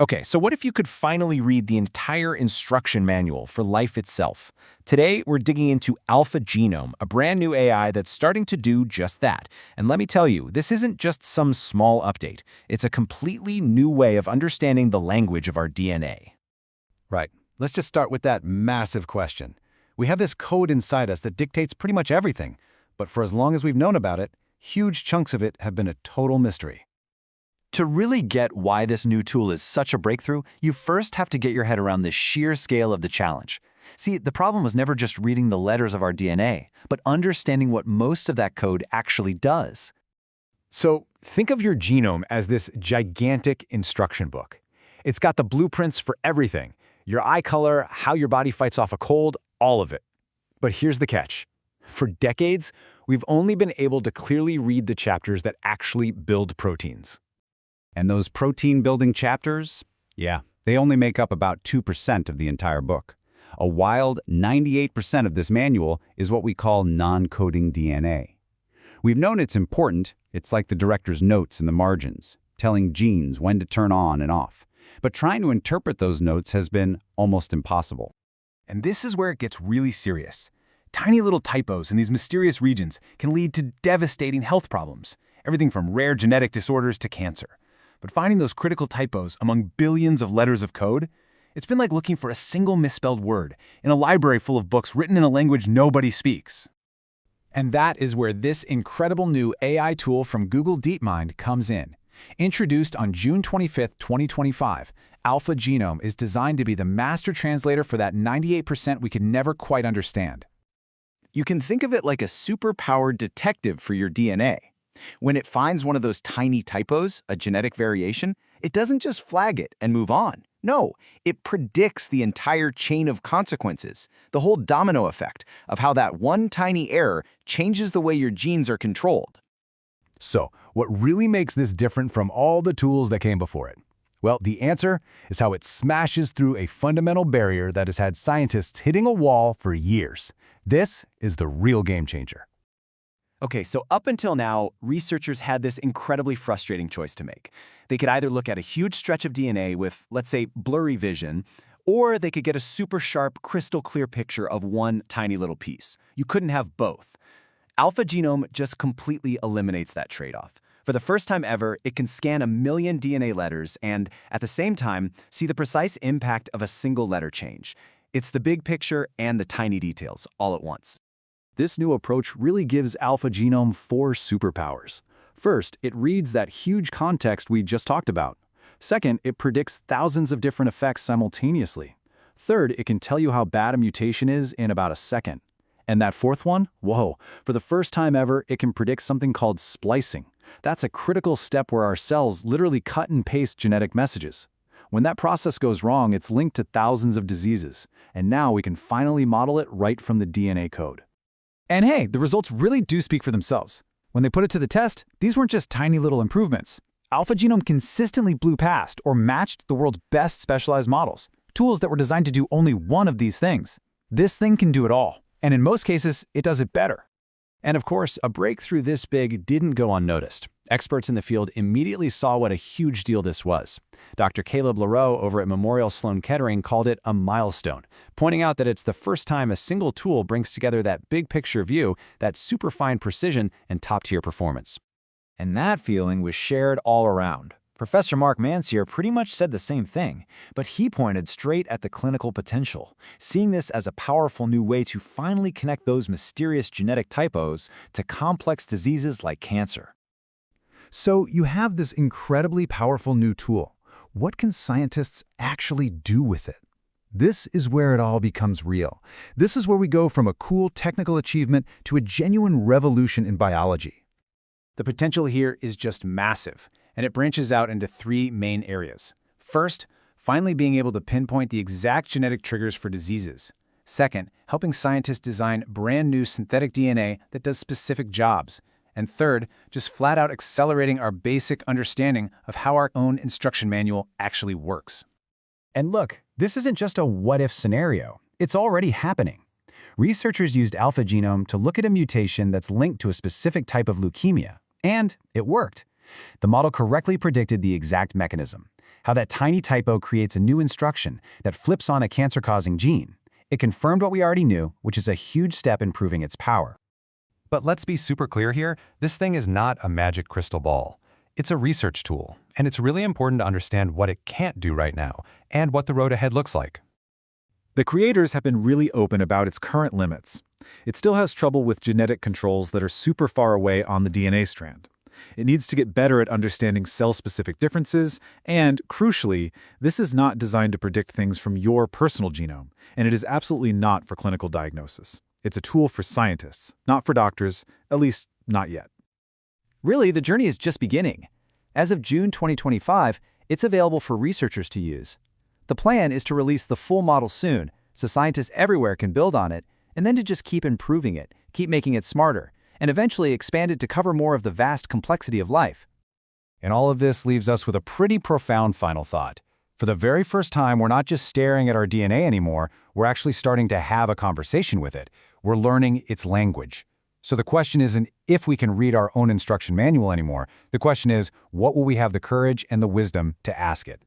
Okay, so what if you could finally read the entire instruction manual for life itself? Today, we're digging into AlphaGenome, a brand new AI that's starting to do just that. And let me tell you, this isn't just some small update. It's a completely new way of understanding the language of our DNA. Right. Let's just start with that massive question. We have this code inside us that dictates pretty much everything, but for as long as we've known about it, huge chunks of it have been a total mystery. To really get why this new tool is such a breakthrough, you first have to get your head around the sheer scale of the challenge. See, the problem was never just reading the letters of our DNA, but understanding what most of that code actually does. So think of your genome as this gigantic instruction book. It's got the blueprints for everything: your eye color, how your body fights off a cold, all of it. But here's the catch. For decades, we've only been able to clearly read the chapters that actually build proteins. And those protein-building chapters, they only make up about 2% of the entire book. A wild 98% of this manual is what we call non-coding DNA. We've known it's important. It's like the director's notes in the margins, telling genes when to turn on and off. But trying to interpret those notes has been almost impossible. And this is where it gets really serious. Tiny little typos in these mysterious regions can lead to devastating health problems, everything from rare genetic disorders to cancer. But finding those critical typos among billions of letters of code, it's been like looking for a single misspelled word in a library full of books written in a language nobody speaks. And that is where this incredible new AI tool from Google DeepMind comes in. Introduced on June 25, 2025, AlphaGenome is designed to be the master translator for that 98% we could never quite understand. You can think of it like a super-powered detective for your DNA. When it finds one of those tiny typos, a genetic variation, it doesn't just flag it and move on. No, it predicts the entire chain of consequences, the whole domino effect of how that one tiny error changes the way your genes are controlled. So, what really makes this different from all the tools that came before it? Well, the answer is how it smashes through a fundamental barrier that has had scientists hitting a wall for years. This is the real game changer. Okay, so up until now, researchers had this incredibly frustrating choice to make. They could either look at a huge stretch of DNA with, let's say, blurry vision, or they could get a super sharp, crystal clear picture of one tiny little piece. You couldn't have both. AlphaGenome just completely eliminates that trade-off. For the first time ever, it can scan 1 million DNA letters and, at the same time, see the precise impact of a single letter change. It's the big picture and the tiny details all at once. This new approach really gives AlphaGenome 4 superpowers. First, it reads that huge context we just talked about. Second, it predicts thousands of different effects simultaneously. Third, it can tell you how bad a mutation is in about a second. And that fourth one? Whoa, for the first time ever, it can predict something called splicing. That's a critical step where our cells literally cut and paste genetic messages. When that process goes wrong, it's linked to thousands of diseases. And now we can finally model it right from the DNA code. And hey, the results really do speak for themselves. When they put it to the test, these weren't just tiny little improvements. AlphaGenome consistently blew past or matched the world's best specialized models, tools that were designed to do only one of these things. This thing can do it all, and in most cases, it does it better. And of course, a breakthrough this big didn't go unnoticed. Experts in the field immediately saw what a huge deal this was. Dr. Caleb Leroux over at Memorial Sloan Kettering called it a milestone, pointing out that it's the first time a single tool brings together that big picture view, that superfine precision, and top-tier performance. And that feeling was shared all around. Professor Mark Mansier pretty much said the same thing, but he pointed straight at the clinical potential, seeing this as a powerful new way to finally connect those mysterious genetic typos to complex diseases like cancer. So you have this incredibly powerful new tool. What can scientists actually do with it? This is where it all becomes real. This is where we go from a cool technical achievement to a genuine revolution in biology. The potential here is just massive, and it branches out into 3 main areas. First, finally being able to pinpoint the exact genetic triggers for diseases. Second, helping scientists design brand new synthetic DNA that does specific jobs. And third, just flat out accelerating our basic understanding of how our own instruction manual actually works. And look, this isn't just a what-if scenario. It's already happening. Researchers used AlphaGenome to look at a mutation that's linked to a specific type of leukemia. And it worked. The model correctly predicted the exact mechanism, how that tiny typo creates a new instruction that flips on a cancer-causing gene. It confirmed what we already knew, which is a huge step in proving its power. But let's be super clear here, this thing is not a magic crystal ball. It's a research tool, and it's really important to understand what it can't do right now, and what the road ahead looks like. The creators have been really open about its current limits. It still has trouble with genetic controls that are super far away on the DNA strand. It needs to get better at understanding cell-specific differences, and, crucially, this is not designed to predict things from your personal genome, and it is absolutely not for clinical diagnosis. It's a tool for scientists, not for doctors, at least not yet. Really, the journey is just beginning. As of June 2025, it's available for researchers to use. The plan is to release the full model soon, so scientists everywhere can build on it, and then to just keep improving it, keep making it smarter, and eventually expand it to cover more of the vast complexity of life. And all of this leaves us with a pretty profound final thought. For the very first time, we're not just staring at our DNA anymore, we're actually starting to have a conversation with it. We're learning its language. So the question isn't if we can read our own instruction manual anymore. The question is, what will we have the courage and the wisdom to ask it?